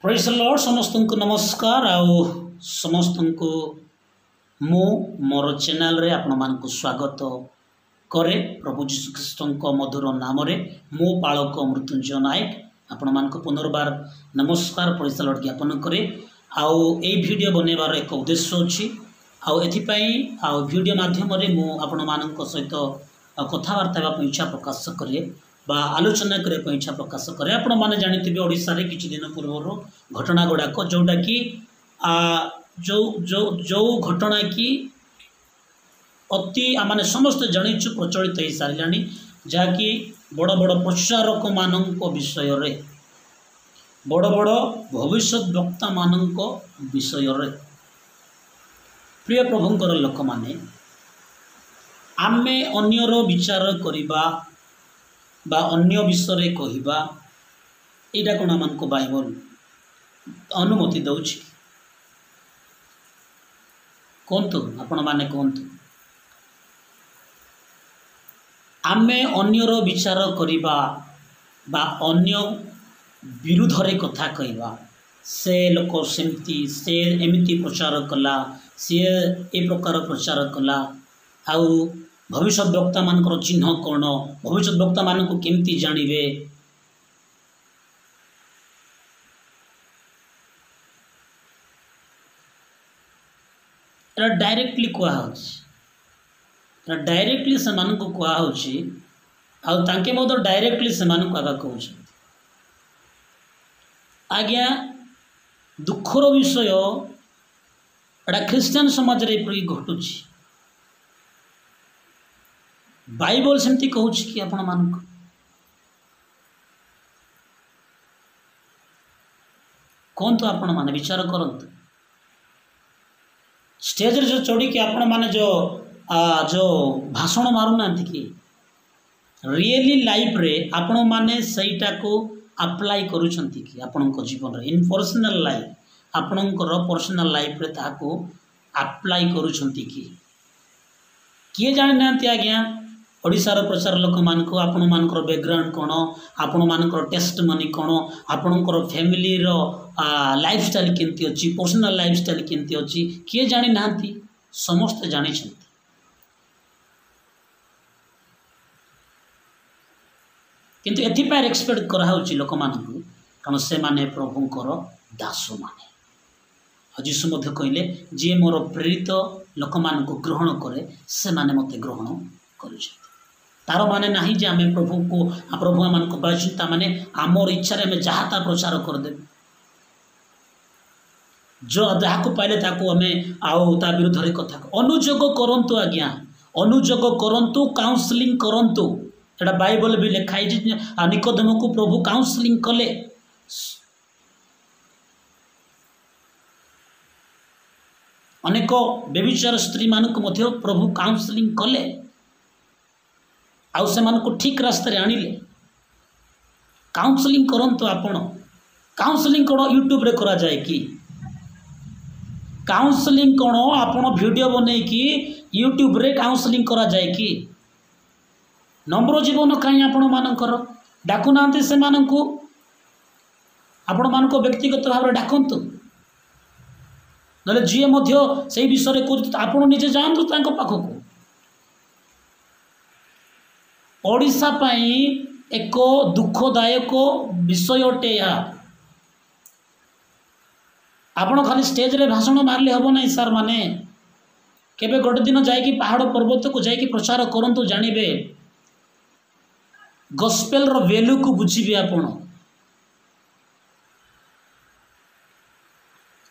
Praise the Lord समस्त को नमस्कार आउ समस्त को मु मोर चैनल रे आपण मान को स्वागत करे। प्रभु जीशु ख्रीष्ट मधुर नाम रे मो पालक मृत्युंजय नायक आपण मान को पुनर्बार नमस्कार प्रेज द लॉर्ड ज्ञापन करे। आउ ए वीडियो बनेबार एक उद्देश्य अछि आउ एथिपई आउ वीडियो माध्यम रे मु आपण मान को सहित कथावार्ता हेबा इच्छा प्रकाश करे बा आलोचना करे इच्छा प्रकाश करे। आपण माने जानिथिबे ओडिसा रे किछि दिन पूर्व घटना गुड़ाक जोटा कि जो जो जो घटना कि अति आम समस्त जानिचु प्रचलित हो सारे जहाँकि बड़ बड़ प्रचारक मान विषय रे बड़ बड़ भविष्य वक्ता मान विषय रे प्रिय प्रभुंकर लोक माने आमे अन्यर विचार करिबा बा अन्य विषय कहिबा एटा कोन आमको बाइबल अनुमति दउछि? कहतु आपण माने कहतु आमे अन्यर विचार करिबा बा अन्य विरुद्ध रे कथा कहबा से लोक सेमती से एमिति प्रचार कला से ए प्रकार प्रचार कला आउ भविष्य वक्ता मानकर चिन्ह कौन भविष्य वक्ता मान को केमती जानिबे डायरेक्टली कह डायरेक्टली से मान को कह आगे मत डायरेक्टली से मान को आगा कह आज्ञा दुखर विषय एटा ख्रिस्टियन समाज रे घटुची बाइबल सेमती कहूँ कि आपण मान कौन तो आपण माने विचार करंतु स्टेज रे जो चढ़ी कि आपण माने जो भाषण मारू ना कि रियली लाइफ रे आपण माने सहीटा को अप्लाई करूछंती कि आपण को जीवन रे इन पर्सनल लाइफ आपण को पर्सनल लाइफ रे ताको अप्लाई करूछंती कि किए जानि नांती आज्ञा ओडिशार प्रचार लोक मान को आपण मानकर बैकग्राउंड कौन आपण मानकर टेस्ट मनी कौन आपणकर फैमिली रो लाइफस्टाइल केमती अच्छी पर्सनल लाइफस्टाइल केमती अच्छी किए जानी नांती समस्त जानी छंती। किंतु एथिपार एक्सपेक्ट करा होची लोक मानकु कारण से माने प्रभुंकर दास माने जीशु मध्य कहले जे मोर प्रेरित लोक मान को ग्रहण करे से माने मते ग्रहण करूछ तार माने नहीं जे आम प्रभु को प्रभु मान को बाचिंता माने आमर इच्छा आम जहाँ प्रचार करदे जो जहाँ को पाइले ताको आम आउ ता विरुद्ध कथा अनुयोग करंतु आज्ञा अनुयोग करंतु काउंसलिंग करंतु एटा बाइबल भी लिखाई निकोदेम को प्रभु काउंसलिंग कले अनेक बेविचार स्त्री मान को मध्य प्रभु काउंसलिंग कले आउ से मान को ठीक रास्ते आनिले काउंसलिंग करंतु आपण काउंसलिंग कौन यूट्यूब रे करा जाए कि काउंसलिंग कौन आपण वीडियो बने कि यूट्यूब रे काउंसलिंग करा जाए कि नम्र जीवन कहीं आपण मानकर डाकु नांती से मान को आपण मान को व्यक्तिगत भाव डाकंतु नले जी मध्य से विषय को आपण निजे जानतु तांको पाखको ओडिशा पाई एक दुखदायक विषय अटे आपण खाली स्टेज रे भाषण मारले हम ना सार माने केबे गोटे दिन जाइए पहाड़ पर्वत को जाइए प्रचार करंतु जानिबे गॉस्पेल रो वैल्यू को बुझिबे आपण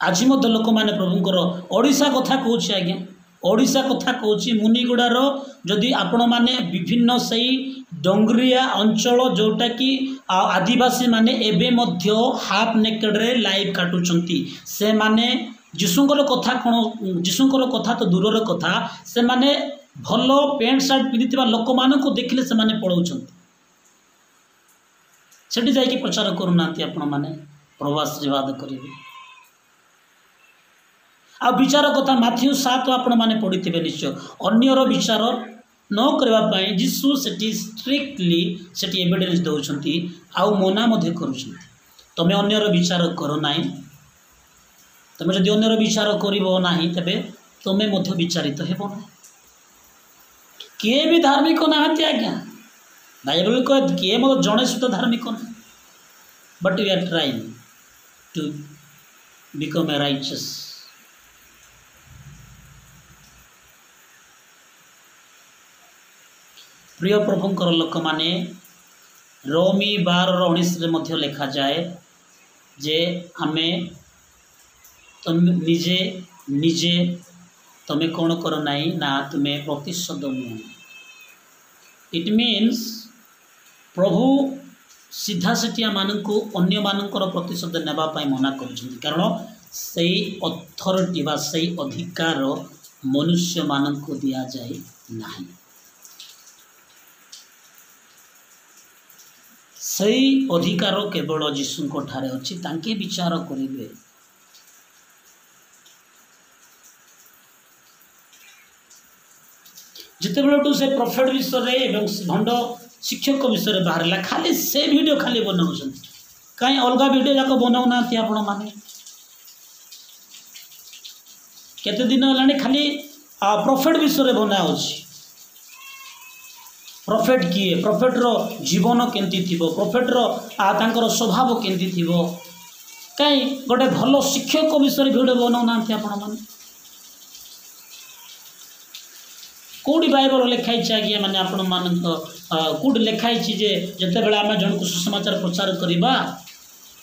आज मत लोक माने प्रभुंकर ओडिशा कथा कहूँ आज्ञा ओडिशा कथा कहूँ मुनिगुड़ार जदि आपण माने विभिन्न सही डंगरिया अंचल जोटा कि आदिवासी माने एबे मध्य हाफ नेकेड रे लाइव काटुचंती से माने जीशुंकर कथा कौन जीशुंकर कथा तो दूर कथा से माने भलो पेंट शर्ट पिंधिथिबा लोक मान को देखिले से माने पळौचंती सेठी जाइए प्रचार करूनांती आपण माने प्रभु आशीर्वाद करिवे आ विचार कथा माथ्यू 7 आपण माने पढ़ी निश्चय अन्यर विचार न करने जीशु से स्ट्रिक्टली से एविडेंस दौरान आउ मना करुँच तुम्हें अन्यर विचार कर ना तुम्हें जदि अन्यर विचार करना तेरे तुम्हें मध्य विचारित हेब ना किए भी धार्मिक ना आज्ञा बाइबल कह किए मत जड़े सुध धार्मिक ना but we are trying to become a righteous प्रिय प्रभुंकर लोक माने रोमी 12:19 लिखा जाए जे आमे तुम निजे निजे तुम्हें कौन कर नाई ना तुम्हें प्रतिशोध नुह इट मीन्स प्रभु सीधा सीटिया मानू अन्य मानकर प्रतिशोध नेबाई मना कर कारण से अथॉरिटी बा से अधिकार मनुष्य मानक दि जाए ना सही अधिकार केवल जीशु ठारे अच्छी तांके विचार करेंगे जिते बेलू से प्रॉफिट विषय भंड शिक्षक विषय बाहर खाली से वीडियो खाली बनाऊँ कहीं अलग वीडियो जाक बनाऊना आपण मैंने केते दिन है खाली प्रॉफिट विषय बनाऊँगी प्रॉफिट किए प्रॉफिट रो जीवन केमती थिबो प्रॉफिट रो तांकर स्वभाव केमती थिबो कहीं गोटे भल शिक्षक विषय वीडियो बनाऊना आपण मैंने कौटी बाइबल लिखाई आज्ञा माने आपण मान कौट लिखाई जे जिते बेले आम जन को सुसमाचार प्रचार करवा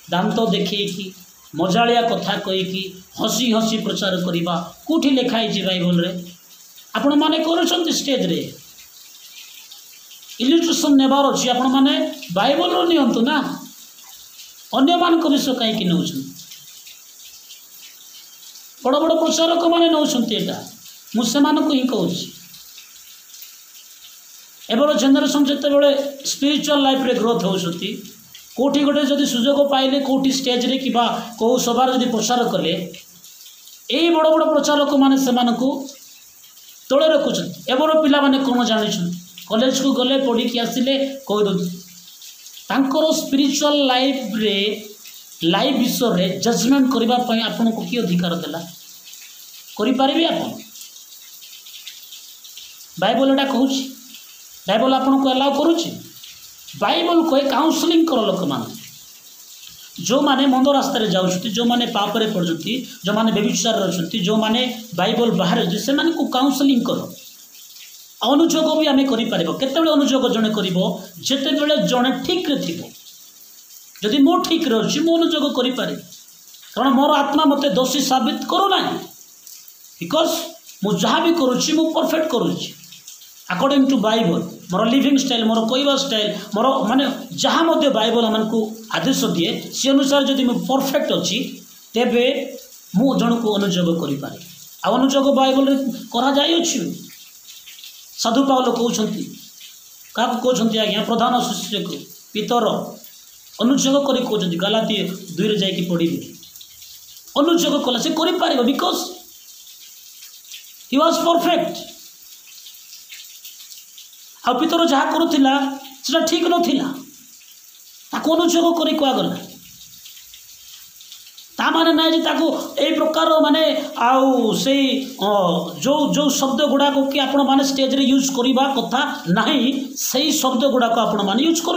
दांत देखी मजालिया कथा कहीकि हसी हसी प्रचार करवा कौटी लिखाई बाइबल रे आपण माने करूछंती स्टेज रे इलिस्ट्रेशन नेबार अच्छी आपण मैंने बाइबल नियंतु ना अन्य मान विषय कहीं नौ बड़ बड़ प्रचारक मैंने नौकरी मुझे ही कहूँ एबर जेनेरेशन जिते बड़े स्पिरिचुअल लाइफ रे ग्रोथ होती कौटी गोटे जदि सुजोग पाइले कौटी स्टेज रे कि कौ सभार जदि प्रचार कले यही बड़ बड़ प्रचारक मैंने से तले रखुच्च एबर पिला माने कौन जानी कॉलेज को गले पढ़ी की आसिले कहीदे स्पिरिचुअल लाइफ रे लाइफ विषय रे जजमेंट करने आपन को किए अधिकार देला करें आप बाइबल एटा कहूँ बाइबल आपन को अलाउ करुच्ची बाइबल कहे काउंसलिंग कर लोक मान जो माने मंद रास्ता जाऊँ जो माने पापरे पड़ुंट जो माने व्यभिचार अच्छा जो माने बाइबल बाहर से को काउंसलिंग कर अनुजोग भी आम कर अनुजोग जड़े करते जड़े ठीक रे जदि मो ठीक रही मु अनुजोग करें कारण मोर आत्मा मत दोषी साबित करूना बिकज मु जहाँ भी करुच्ची मु परफेक्ट करुच्ची अकॉर्डिंग टू बाइबल मोर लिविंग स्टाइल मोर कहवा स्टाइल मोर माने जहाँ मध्य बाइबल आमको आदेश दिए सी अनुसार जदि मु परफेक्ट अच्छी तेबे मु जन को अनुजोग करें अनुजोग बाइबल करा जाइए साधु पाउल कहते क्या कहते आज्ञा प्रधान शिष्य को पितर अनुजोग कर कहते गलाती 2 रे जाकि पढ़े अनुजोग कला से कर बिकज ही वाज परफेक्ट आ पितर जहाँ करुला से ठीक नाला अनुजोग कर कहगला ताने ना यही प्रकार माने आउ से जो जो शब्द गुड़ाक कि आपण माने स्टेज रे यूज करवा कथा नहीं सही शब्द गुड़ाक आपण माने यूज कर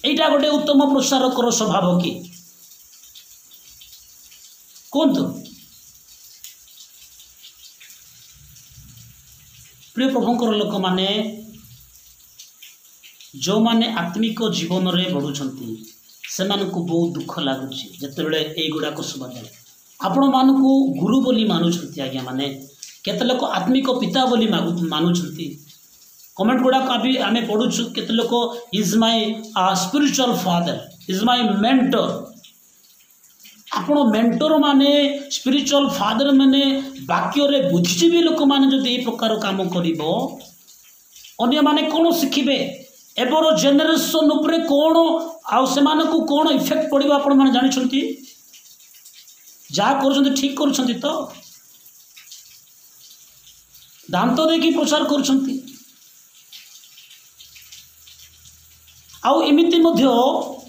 एटा गोटे उत्तम प्रसारकर स्वभाव कि कहतु प्रिय प्रभुंकर लोक माने जो माने आत्मिक जीवन रे बढ़ुछंती से मानकु बहुत दुख लगुच जितेबले युवाक सुबह जाए आपण मानकु गुरु बोली मानुछंती आज्ञा माने केते लोक आत्मिक पिता बोली मानुछंती कमेंट गुड़ाक भी आम पढ़ुचु केते लोक is my spiritual father is my mentor आपण मेंटर माने स्पिरिचुअल फादर माने वाक्य रे बुद्धिजीवी लोक माने जदि ए प्रकार काम करिवो अन्य माने कोन शिखिबे एबर जेनेरेशन उपरे कोन आ से मानकु कोन इफेक्ट पड़िबो आपण माने जानि छंती जा करूछंती ठीक करूछंती तो दांत देखि प्रचार करुछंती आउ एमिति मध्य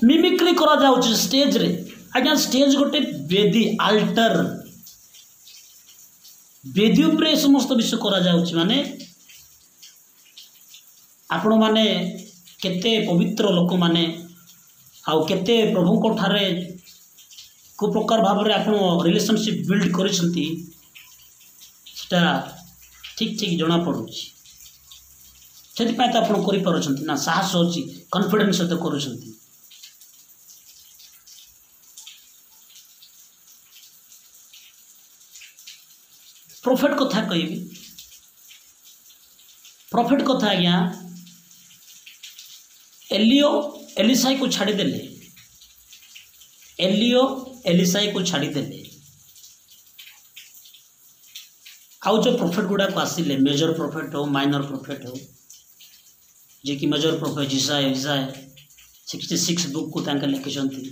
मिमिक्री करा जाउछि स्टेज रे आज्ञा स्टेज गोटे वेदी आल्टर वेदी उपरे समस्त विषय करा जाउछि माने आपण माने केते पवित्र लोक माने आउ केते प्रभु को ठारे को प्रकार भाव रे आपण रिलेशनशिप बिल्ड करिसंती सेटा ठीक ठीक जना पड़ुछि सेति पय त आपण करि परछंती ना साहस होछि कॉन्फिडेंस सहित करूछंती प्रॉफिट कथा कहबी प्रॉफिट कथा आज्ञा एलियो एलिसाई को छाड़ी देले एलियो एलिसाई को छाड़ी देले आउ जो प्रॉफिट गुड़ा को आसिले मेजर प्रॉफिट हो माइनर प्रॉफिट हो जे कि मेजर प्रॉफिट इसाया 66 बुक को तांके लिखिछंती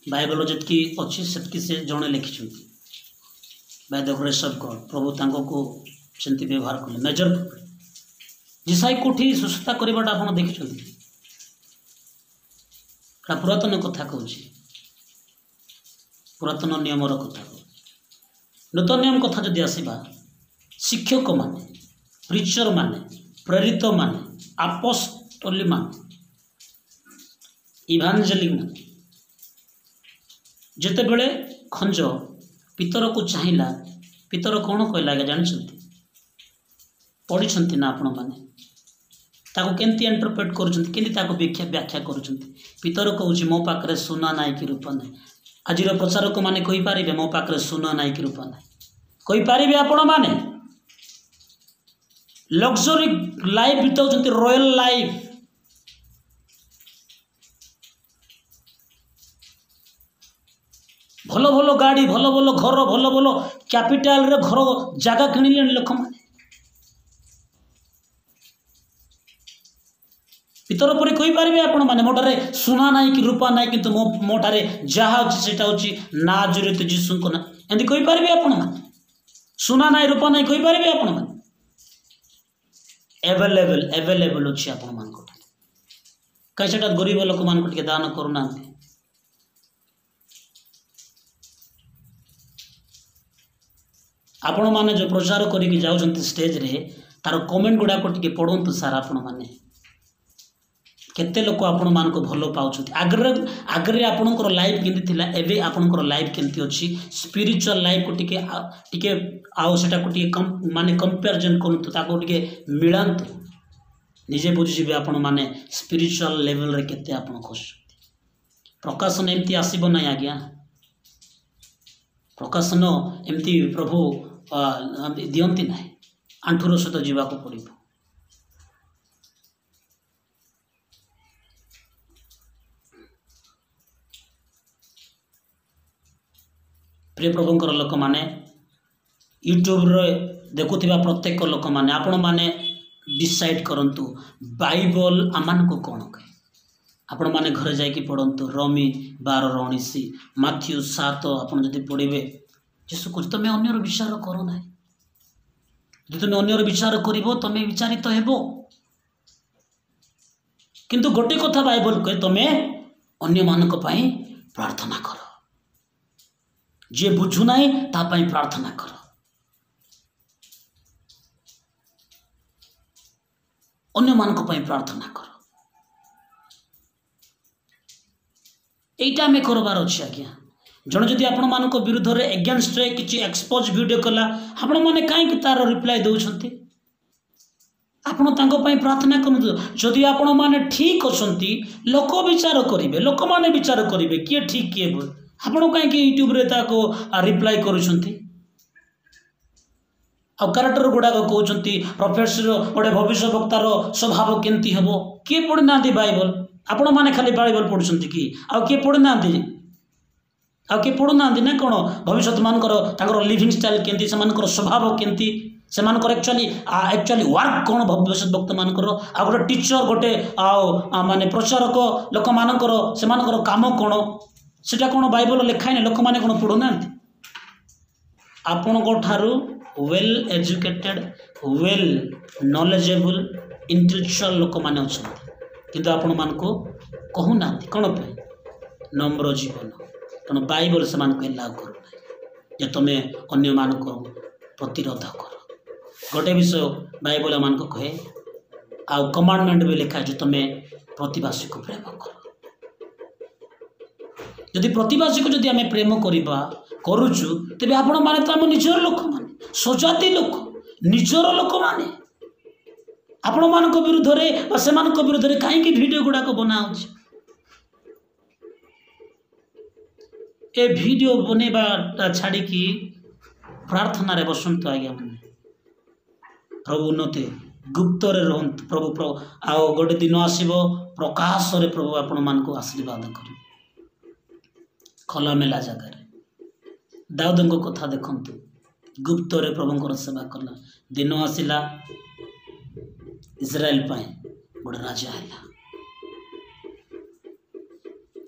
बाइबल जतकी अछि सेतकी से जणे लिखिछंती by the grace of God प्रभु तांको को सेंती व्यवहार करले मेजर प्रॉफिट जिसाई कोठी सुस्ता करबाटा आपण देखिछंती का पुरातन कथा कहूँ पुरातन नियम कथा नूतन नियम कथा जदि आसवा शिक्षक माने प्रीचर माने प्रेरित माने आपोस्टोली माने इभांजेलिक माने जेते बेले खंज पितर को चाहिला पितर कौन कहला आगे जानछंती पढ़ी ना आपण माने ताको केंती इंटरप्रेट करूछंती केंती ताको व्याख्या करूछंती पितर कहूछि मो पाखरे सुना नाई कि रूप नाई आजिर प्रचारक माने कहि पारिबे मो पाखरे सुना नाई कि रूप नाई कहि पारिबे आपण माने लग्जरी लाइफ बिताउछंती रॉयल लाइफ भलो भलो गाड़ी भलो भलो घर भलो भलो कैपिटल रे घर जगह किनिले लोक माने पितर पर कही पारे आपण मैंने मोटारे सुना ना कि रूपा ना कि मोटारे जहाँ अच्छी सेटा हूँ नाजरेत जीसु को ना एमती कही पारे आपण मैंने सुना ना रूपा ना कही पारे आपण मैंने एवेलेबल एवेलेबल अच्छी आपण मान कहीं से गरीब लोक मान टे दान करूना आपण मैंने जो प्रचार करके जाऊँ स्टेज रे तार कमेंट गुड़ाक टे पढ़ु सार आपण मैंने केते लोक आपण मान को भलो पाउछथि आगरे आगरे आपनकर लाइफ केंति थिला एबे आपनकर लाइफ केंति अछि स्पिरिचुअल लाइफ को टिके आउ सेटा को टिके कम माने कंपैरिजन करंतु ताको टिके मिलांतु निजे बुझिबे आपण माने स्पिरिचुअल लेवल रे केते आपण खुश प्रकाशन एमती आसीबो नै आज्ञा प्रकाशन एमती प्रभु दियंती नै आंठुर सहित जीवा को पड़िबो प्रिय प्रभुंकर लोक माने यूट्यूब रे देखुथिबा प्रत्येक लोक माने आपण माने डिसाइड करंतु बाइबल आमान को कोन कहे आपण माने घर जाई कि पढंतु रोमी 12:19 माथ्यू 7 आपण जदि पढिबे जेसु कुछ तमे अन्यर विचार करो ना जदि तमे अन्यर विचार करिवो तमे विचारित हेबो किंतु गोटे कथा बाइबल कहे तमे अन्य मानक पई प्रार्थना करो जे बुझु नाई ता पई प्रार्थना कर अन्य मानक पई प्रार्थना कर एटा में करबार अछि आज्ञा जण जदि आपण मानक विरुद्ध रे अगेंस्ट रे किछि एक्सपोज वीडियो कला आपण माने काई कि तार रिप्लाई दउछंती आपण तांको पई प्रार्थना करनु जदि आपण माने ठीक असंती लोक विचार करिवे लोक माने विचार करिवे किए ठीक किए भूल आपण कहीं यूट्यूब रे ताको रिप्लाई करूछंती आ कैरेक्टर गुड़ाक कहते प्रोफेट्स गोटे भविष्य वक्तार स्वभाव केमती हम किए पढ़ी ना बाइबल आपण मैंने खाली बाइबल पढ़ुंट कि आउ किए पढ़ी ना आउ किए पढ़ुना ना कौन भविष्य मानकर लिविंग स्टाइल केमती से स्वभाव केमती से एक्चुअली वर्क कौन भविष्य वक्ता मानकर आ गोटे टीचर गोटे माने प्रचारक लोक मानकर से काम कौन सेटा कौन बाइबल लिखाई ना लोक मैंने कौन पढ़ुना आपण ठारू well educated well knowledgeable intellectual लोक मैंने अच्छा किंतु आपण मान को कहूना कौन पे नम्र जीवन तेणु बाइबल से एलाउ करूना जे तुम्हें अन्य मान प्रतिरोध कर गोटे विषय बाइबल मान को कहे आउ कमांडमेंट भी लिखा है जो तुम्हें प्रतिवासी को प्रेम कर जदि प्रतिवासी को जदि आम प्रेम करवा करुचु तेरे आपण मैंने तो आम निजर लोक मैंने स्वजाति लोक निजर लोक मैंने आपण मान विरुद्ध से विरुद्ध कहीं वीडियो गुड़ाक बनाऊँ ए वीडियो बनवा छाड़ी प्रार्थना रे बसंत आज्ञा मैंने प्रभु उन्नति गुप्त रुहत प्रभु आउ गोटे दिन आसब प्रकाश रे प्रभु आपण मान आशीर्वाद कर खलामेला जगार दाऊद कथा देखु गुप्त रे प्रभुंर सेवा कला दिन आसला इस्राएल गोटे राजा है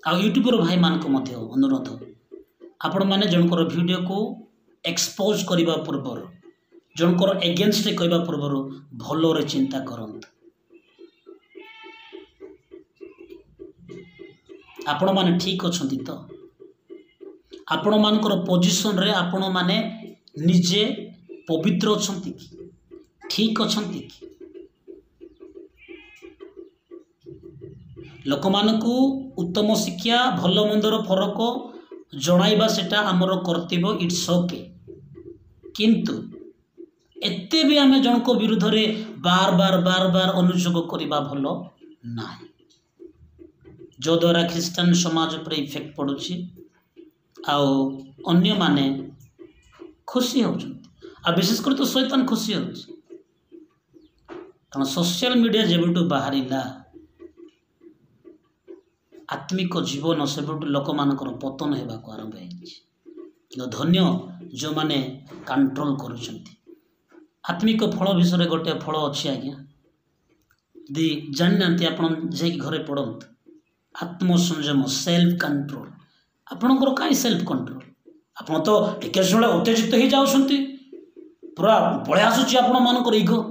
आ यूट्यूबर भाई मान को अनुरोध आपण मैंने जनकर वीडियो को एक्सपोज करने पूर्व जनकर एगेन्स्ट कहवा पूर्व भलरे चिंता करंत आपण माने ठीक अच्छी तो आपण मानकर पोजिशन रे आपण माने निजे पवित्र अच्छी कि ठीक अच्छी कि लोक मानकु उत्तम शिक्षा भल मंदर फरक जणाइबा सेटा आमर कर्तव्य इट्स ओके किंतु एते भी आम जनक विरुद्ध रे बार बार बार बार अनुयोग करवा भल ना जो द्वारा ख्रीस्टान समाज पर इफेक्ट पड़ुछि आउ अन्य माने खुशी होउछन विशेष कर तो शैतान खुशी होउछ कारण सोशल मीडिया जेबुटू बाहरिला आत्मिक जीवन से लोक मानकर पतन होगा आरंभ हो धन्य जो माने कंट्रोल करुछंती आत्मिक फल विषय गोटे फल अच्छी आज्ञा यदि जाना आप घरे पढ़त आत्मसंयम सेल्फ कंट्रोल आपणकर कहीं सेल्फ कंट्रोल आप तो टिके समय उत्तेजित हो जाती पूरा पलि आसूँ आपण मानकर इगो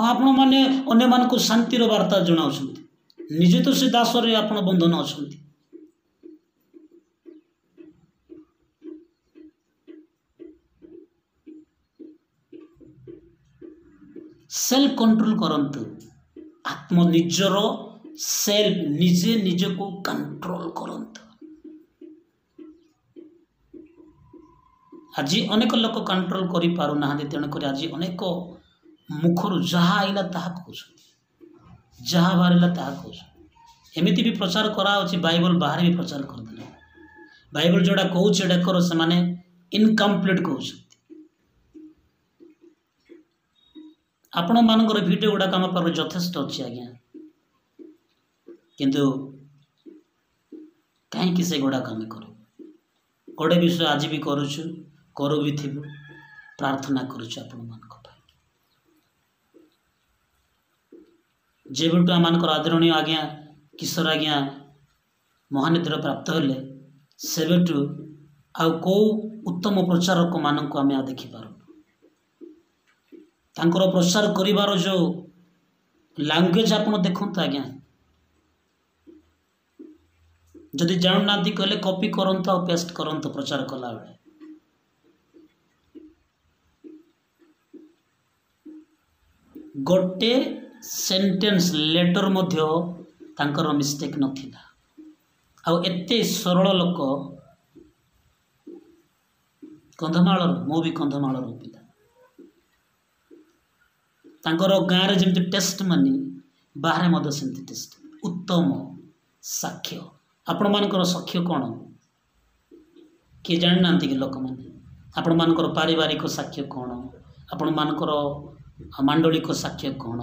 आपण मैंने अन्य मान को शांतिर वार्ता जनाऊँ निजे तो से दास रे आपण बंधन अच्छा सेल्फ कंट्रोल करंतु आत्म निजर सेल्फ निजे निजे को कंट्रोल करंतु आज अनेक लोक कंट्रोल करि पारु ना तेणुक आज अनेक मुखर जहाँ आइला ताहा कहउछन जहाँ बाहर ताहा कहउछन एमिति भी प्रचार कराउछि बाइबल बाहर भी प्रचार करदेले बाइबल जोड़ा कहउछि एटा कर से माने इनकम्प्लीट कहउछन आपण मानकर वीडियो गुड़ा आम पाखे यथेष्ट अच्छी आज्ञा किंतु कहीं से गुड़ाक आम करूँ गोटे विषय आज भी करुचु करू भी थी प्रार्थना करुचु आपण मान जेबुटू आमर आदरणीय आज्ञा किशोर आज्ञा महानिद्र प्राप्त हेले सेबेटू आउ कौ उत्तम प्रचारक मानक आम देखिपार तांकर प्रचार करिवार जो लैंग्वेज आपण देखते आज्ञा जदि जानना कहले कॉपी करंतु आ पेस्ट करंतु प्रचार कला बेले गोटे सेंटेंस लेटर मध्य तांकर मिस्टेक नथिला आ एते सरल लोक कंधमाल मो भी कंधमाल पिला तांकर गाँव में जमी टेस्ट मानी बाहर मध्य सेमती टेस्ट उत्तम साक्ष्य आपण मानकर साक्ष्य कौन किए जाना कि लोक मैंने आपण मानकर पारिवारिक साक्ष्य कौन आपण मानकर मांडलिक साक्ष्य कौन